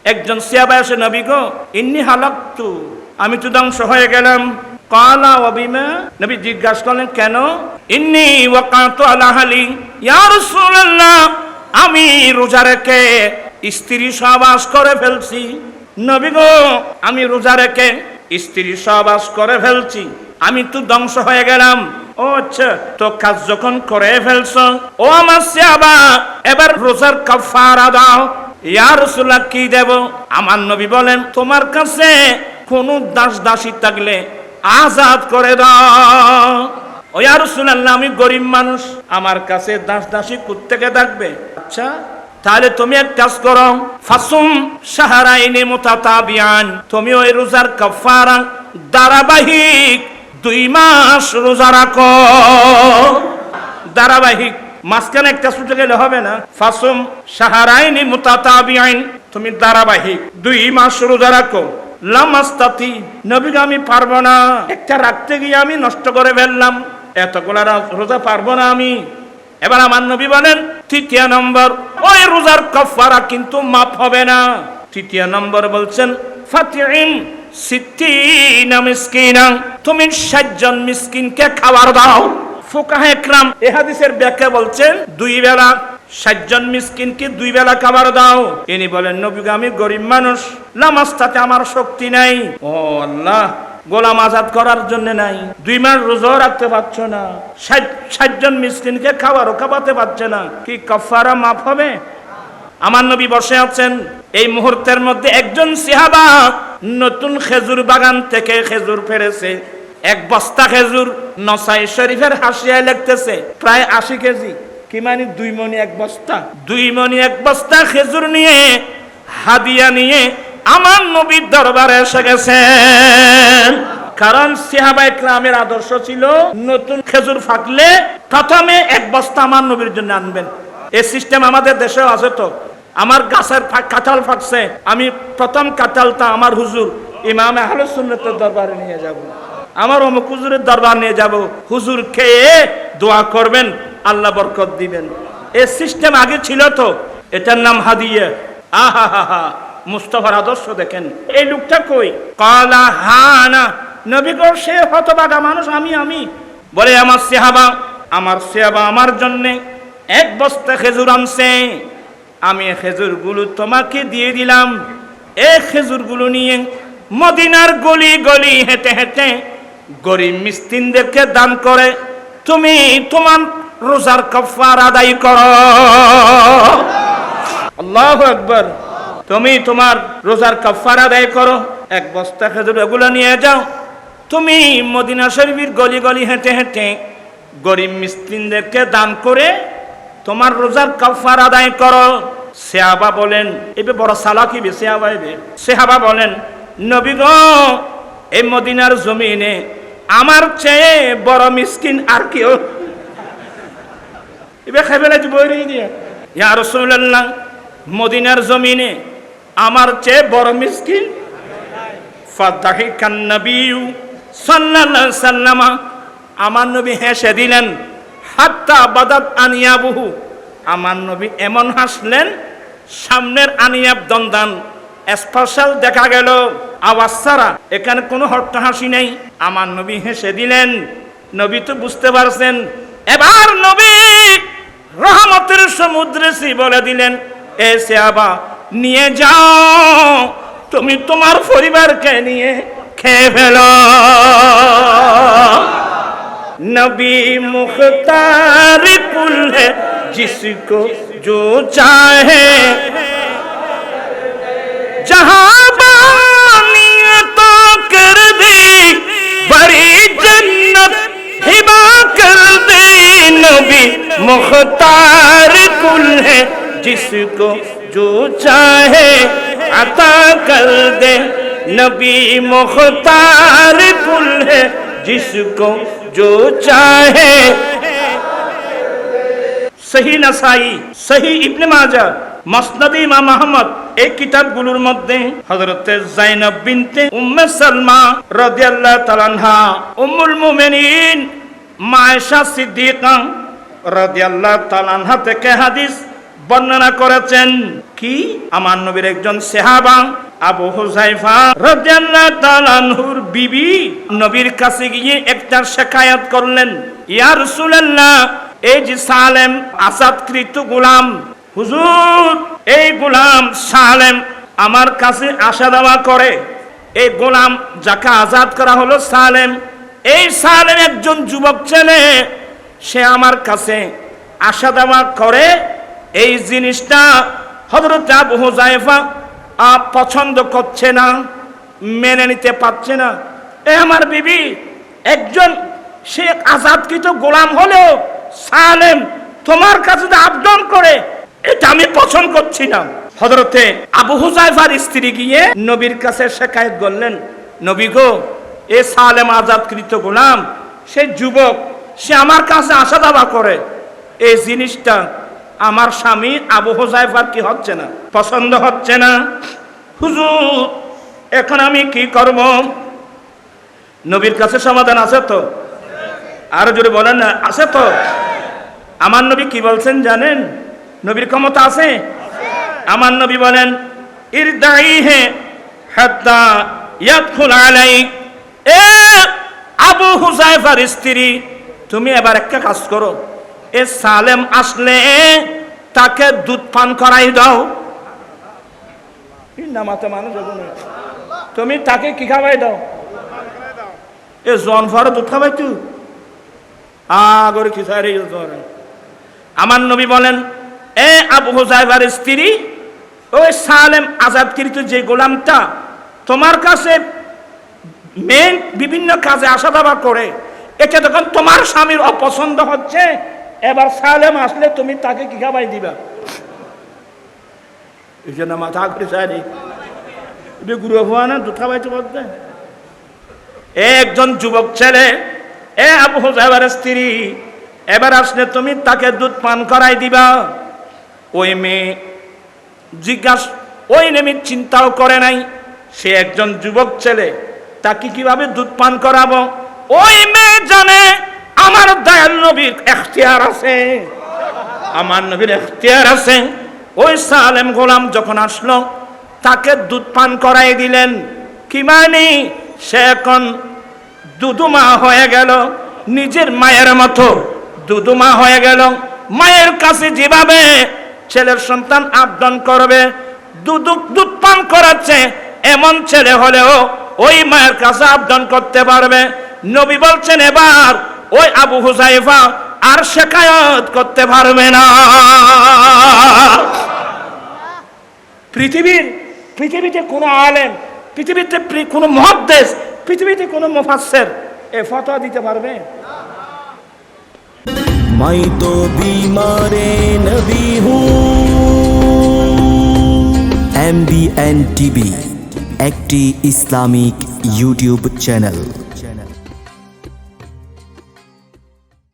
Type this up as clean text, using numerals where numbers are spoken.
একজন সাহাবা এসে, নবী গো, ইন্নী হালাকতু, আমি তো ধ্বংস হয়ে গেলাম। কালা ওয়া বিমা, নবী জিজ্ঞাসা করলেন কেন? ইন্নী ওয়াকাতু আলা আহলি, ইয়া রাসূলুল্লাহ, আমি রোজা রেখে স্ত্রী সহবাস করে ফেলছি। নবী গো, আমি রোজা রেখে স্ত্রী সহবাস করে ফেলছি, আমি তো ধ্বংস হয়ে গেলাম। ও আচ্ছা, তো কাজ যখন করে ফেলছো, ও আমার সাহাবা, এবার রোজার কাফারা দাও। ইয়া রাসূলুল্লাহ, কি দেব? আমার নবী বলেন, তোমার কাছে কোন দাস দাসী থাকলে আজাদ করে দাও। ও ইয়া রাসূলুল্লাহ, আমি গরিব মানুষ, আমার কাছে দাস দাসী কোত্থেকে থাকবে? আচ্ছা, তাহলে তুমি এক কাজ করো, ফাসুম শাহরাইনি মুতাতাবিয়ান, তুমি ওই রোজার কাফারা ধারাবাহিক 2 মাস রোজা রাখো। ধারাবাহিক, মাঝখানে একটা ছুটে গেলে হবে না। ফাসুম শাহরাইনি মুতাতাবিয়ান, তুমি ধারাবাহিক 2 মাস রোজা রাখো। লামাস্তাতি, নবী আমি পারবো না, একটা রাখতে গিয়ে আমি নষ্ট করে ফেললাম, এতগুলা রোজা পারবো না আমি। এবার আমার নবী বলেন, 3 নম্বর, ওই রোজার কাফারা কিন্তু মাফ হবে না। 3 নম্বর বলছেন, ফাতিম 60 মিসকিনা, তুমি 60 জন মিসকিনকে খাবার দাও। ফুকাহে ইকরাম এই হাদিসের ব্যাখ্যা বলছেন, 2 বেলা 60 জন মিসকিনকে 2 বেলা খাবার দাও। ইনি বলেন, নবী আমি গরিব মানুষ, নামাজটাতে আমার শক্তি নাই। ও আল্লাহ, গোলাম আজাদ করার জন্য নাই, 2 মাস রোজা রাখতে পারছো না, 60 জন মিসকিনকে খাবারও খাওয়াতে পারছে না, কি কাফারা মাফ হবে? আমার নবী বসে আছেন, এই মুহূর্তের মধ্যে একজন সাহাবা নতুন খেজুর বাগান থেকে খেজুর ফেরেছে, 1 বস্তা খেজুর। নসাই শরীফের হাসিয়ায় লিখতেছে প্রায় 80 কেজি, কি মানে 2 মণি 1 বস্তা। 2 মণি 1 বস্তা খেজুর নিয়ে, হাদিয়া নিয়ে আমার নবীর দরবারে এসে গেছেন। কারণ সাহাবায়ে কেরামের আদর্শ ছিল, নতুন খেজুর ফাকলে প্রথমে 1 বস্তা আমার নবীর জন্য আনবেন। এই সিস্টেম আমাদের দেশেও আছে। তো আমার গাছের কাঁঠাল ফাকছে, আমি প্রথম কাঁঠালটা আমার হুজুর ইমাম আহলুস সুন্নাতের দরবারে নিয়ে যাব, আমার অমুক হুজুরের দরবার নিয়ে যাব, হুজুর খেয়ে দোয়া করবেন, আল্লাহ বরকত দিবেন। এই সিস্টেম আগে ছিল। তো এটার নাম হাদিয়া। আহা হা হা, মুস্তাফার আদর্শ দেখেন। এই লোকটা কই? কালা হানা, নবী গো, সে হতভাগা মানুষ আমি। বলে, আমার সাহাবা আমার জন্য 1 বস্তা খেজুর আনছে, আমি খেজুরগুলো তোমাকে দিয়ে দিলাম। এই খেজুরগুলো নিয়ে মদিনার গলি গলি হেঁটে হেঁটে গরিব মিসকিনদেরকে দান করে তুমি তোমার রোজার কাফারা আদায় করো। আল্লাহু আকবার। তুমি তোমার রোজার কাফারা আদায় করো, 1 বস্তা খেজুর এগুলো নিয়ে যাও, তুমি মদিনা শরীফের গলি গলি হেঁটে হেঁটে গরিব মিসকিনদেরকে দান করে তোমার রোজার কাফারা আদায় করো। সাহাবা বলেন, এবে বড় চালাকি বে সাহাবা বলেন, নবী গো, এই মদিনার জমিনে আমার চেয়ে বড় মিসকিন আর কেউ? এবে খাইবেলা বই দিয়ে, ইয়া রাসূলুল্লাহ, মদিনার জমিনে আমার চেয়ে বড় মিসকিন? ফাদাহিকান নবী সাল্লাল্লাহু আলাইহি সাল্লাম, আমার নবী হেসে দিলেন। হাত্তা বাদাত আনিয়াবুহু, আমার নবী এমন হাসলেন, সামনের আনিয়াব দন্দান স্পেশাল দেখা গেল, আওয়াজ ছাড়া, এখানে কোনো হট্ট হাসি নেই। আমার নবী হেসে দিলেন। নবী তো বুঝতে পারছেন। এবার নবী রহমতের সমুদ্রে বলে দিলেন, এ সাহাবা, নিয়ে যাও, তুমি তোমার পরিবারকে নিয়ে খেয়ে ফেলো। नबी मुख्तार कुल है जिसको जो चाहे, जहां बानियत कर दे, बड़ी जन्नत हिबा कर दे। नबी मुख्तार कुल है जिसको जो चाहे अता कर दे। नबी मुख्तार कुल है जिसको जो चाहे। সহিহ নাসাই, সহিহ ইবনে মাজাহ, মুসনাদ ইমাম আহমদ, এই কিতাবগুলোর মধ্যে হযরত যায়েনব বিনতে উম্মে সালমা রাদিয়াল্লাহু তাআলা আনহা, উম্মুল মুমিনিন মা আয়েশা সিদ্দিকা রাদিয়াল্লাহু তাআলা আনহা থেকে হাদিস বর্ণনা করেছেন। কি? আমার নবীর একজন সাহাবা আবু হুযায়ফা রাদিয়াল্লাহু তাআলা আনহুর বিবি নবীর কাছে গিয়ে একটা শিকায়াত করলেন, ইয়া রাসূলুল্লাহ, এই যে সালেম আজাদকৃত গোলাম, হুজুর এই গোলাম সালেম আমার কাছে আসা যাওয়া করে। এই গোলাম যাকে আজাদ করা হলো সালেম, এই সালেম একজন যুবক ছেলে, সে আমার কাছে আসা যাওয়া করে। এই জিনিসটা হযরত আবু হুযায়ফা পছন্দ করছে না, মেনে নিতে পারছে না। এ আমার বিবি, একজন সে আজাদকৃত গোলাম হলেও সালেম তোমার কাছে আবেদন করে, এটা আমি পছন্দ করছি না। হযরতে আবু হুযায়ফার স্ত্রী গিয়ে নবীর কাছে শিকায়ত করলেন, নবী গো, এ সালেম আজাদকৃত গোলাম, সে যুবক, সে আমার কাছে আসা যাওয়া করে। এই জিনিসটা আমার স্বামী আবু হুযায়ফার কি হচ্ছে না, পছন্দ হচ্ছে না। হুজুর এখন আমি কি করব? নবীর কাছে সমাধান আছে তো? আরো জোরে বলেন না, আছে তো? আমার নবী কি বলছেন জানেন? নবীর ক্ষমতা আছে। আমার নবী বলেন, ইরদাইহি হাত্তা ইয়াদখুল আলাইক। এ আবু হুযায়ফার স্ত্রী, তুমি এবার একটা কাজ করো, এ সালেম আসলে তাকে দুধ পান করাই দাও। নামাতে মানুষ, তুমি তাকে কি খাওয়াই দাও? এ জন ফরে দুধ খাওয়াই তুই আগরে কি সারে। আমার নবী বলেন, এ আবু হুযায়ফার স্ত্রী, ওই সালেম আজাদকৃত যে গোলামটা তোমার কাছে মেন বিভিন্ন কাজে আসা যাওয়া করে, এটা যখন তোমার স্বামীর অপছন্দ হচ্ছে, এবার সালেম আসলে তুমি তাকে কি খাওয়াই দিবা? এই জন্য মাথা করে সারি গুরু হওয়া না, দুধ খাওয়াইতে বলতে। একজন যুবক ছেলে, এ আবু হুযায়ফার স্ত্রী, এবার আসলে তুমি তাকে দুধ পান করাই দিবা। ওই মেয়ে জিজ্ঞাসা, ওই নেমি চিন্তাও করে নাই, সে একজন যুবক ছেলে, তাকে কিভাবে দুধ পান করাবো? ওই মেয়ে জানে আমার দয়াল নবীর এখতিয়ার আছে, আমার নবীর এখতিয়ার আছে। ওই সালেম গোলাম যখন আসলো, তাকে দুধ পান করাই দিলেন। কি মানে? সে এখন দুধুমা হয়ে গেল, নিজের মায়ের মতো দুধুমা হয়ে গেল। মায়ের কাছে যেভাবে ছেলের সন্তান আবদান করবে, দুধ পান করাচ্ছে, এমন ছেলে হলেও ওই মায়ের কাছে আবদান করতে পারবে। নবী বলছেন, এবার ওই আবু হুযায়ফা আর শিকায়ত করতে পারবে না। পৃথিবীতে কোনো আলেম, পৃথিবীতে কোনো মুহাদ্দিস, পৃথিবীতে কোনো মুফাসসির এ ফতোয়া দিতে পারবে? मैं तो बीमारे नबी हूँ। MBN TV একটি ইসলামিক ইউটিউব চ্যানেল।